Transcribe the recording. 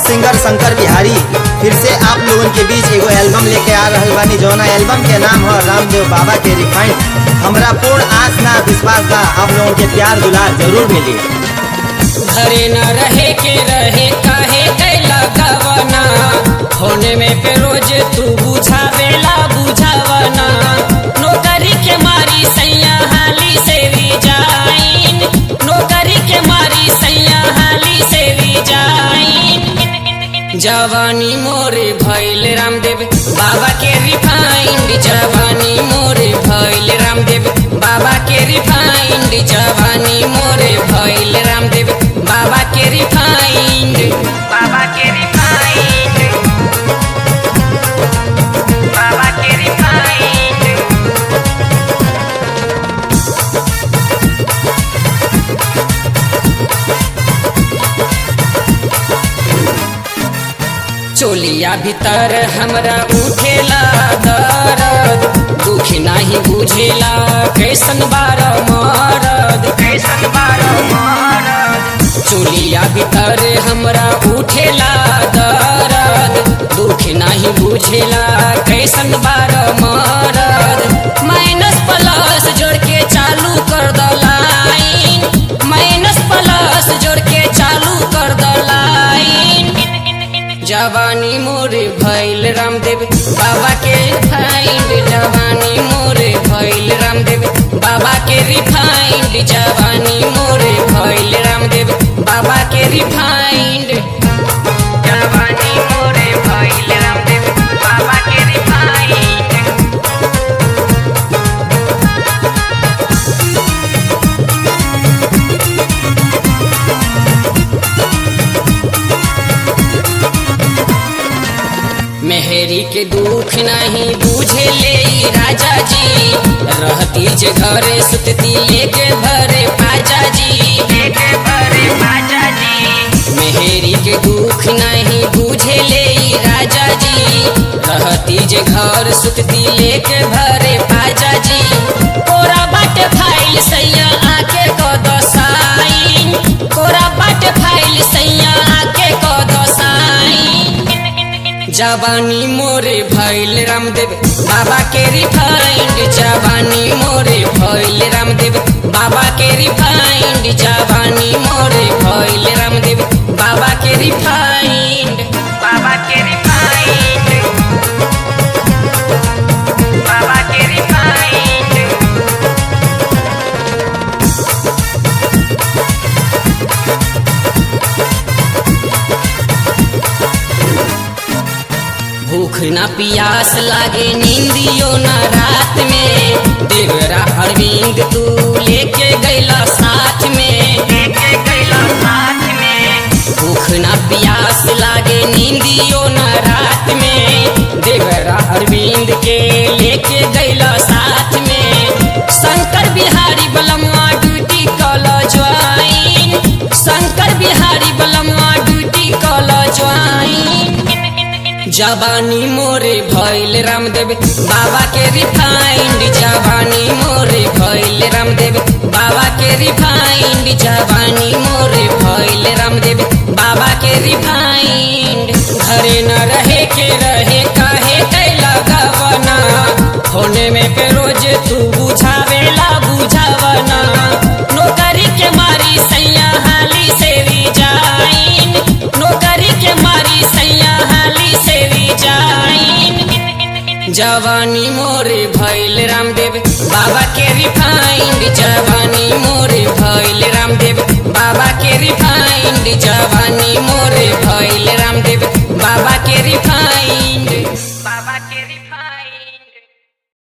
Singer Shankar Bihari फिर से आप लोगों के बीच एगो एल्बम लेके आ रहल बानी, जौना एल्बम के नाम है रामदेव बाबा के रिफाइंड। हमरा पूर्ण आस ना विश्वास बा आप लोगों के प्यार दुलार जरूर मिली। घरे न रहे के रहे काहे कैला गवना, होने में पे रोज तू बुझावेला बुझावना। नौकरी के मारी सैया हाली से भी जाइन, नौकरी के मारी सैया हाली से भी जाइन। जवानी मोरे भइल रामदेव बाबा के रिफाइंड, जवानी मोरे भइल रामदेव बाबा के रिफाइंड, जवानी मोरे भइल रामदेव बाबा के रिफाइंड, बाबा के रिफाइंड, बाबा के रिफाइंड। चोलिया भीतर हमरा उठेला दर्द, दुख नहीं बुझेला कैसन बार मरद, कैसन बार मरद। चोलिया भीतर हमरा उठेला दर्द, दुख नहीं बुझेला कैसन बार मरद। माइनस प्लस जोड़ के चालू कर द लाइन, माइनस प्लस जोड़ के चालू कर द लाइन। जवानी मोरे भइल रामदेव बाबा के रिफाइंड, जवानी मोरे भइल रामदेव बाबा के रिफाइंड, जवानी मोरे भइल रामदेव बाबा के रिफाइंड, जवानी मोरे भइल रामदेव बाबा के रिफाइंड। मेहरी के दुख नहीं बुझे ले राजा जी, रहती जे घरे सुतती लेके भरे पाजा जी, लेके भरे पाजा जी। मेहरी के दुख नहीं बुझे ले राजा जी, रहती जे घर सुतती लेके भरे पाजा जी। कोरा बाट फाइल सैया आके को दसाइन, कोरा बाट फाइल सैया आके को दसाइन। जवानी मोरे भइल रामदेव बाबा के रिफाइंड, जवानी मोरे भइल रामदेव बाबा के रिफाइंड, जवानी मोरे भइल रामदेव बाबा के रिफाइंड, बाबा के रिफाइंड, बाबा के रिफाइंड। भूख ना पियास लागे नींदियो ना रात में, देवरा अरविंद तू लेके गैला साथ में, लेके गैला साथ में। भूख ना पियास लागे नींदियो ना रात में, देवरा अरविंद के लेके गैला साथ में। शंकर बिहारी बलमुआ ड्यूटी कल ज्वाइन, शंकर बिहारी बलमुआ ड्यूटी कल ज्वाइन। जवानी मोरे भइल रामदेव बाबा के रिफाइंड, जवानी मोरे भइल रामदेव बाबा के रिफाइंड, जवानी मोरे भइल रामदेव बाबा के रिफाइंड। घरे न रहे के रहे काहे कैला गवना, होने में पे रोज तू बुझावेला बुझावना। नौकरी के मारी सैया हाली से भी जाइन, नौकरी के मारी सैया हाली से भी जाइन। जवानी मोरे भइल रामदेव बाबा के रिफाइंड, जवानी मोरे भइल रामदेव बाबा के रिफाइंड, जवानी मोरे भइल रामदेव बाबा के रिफाइंड।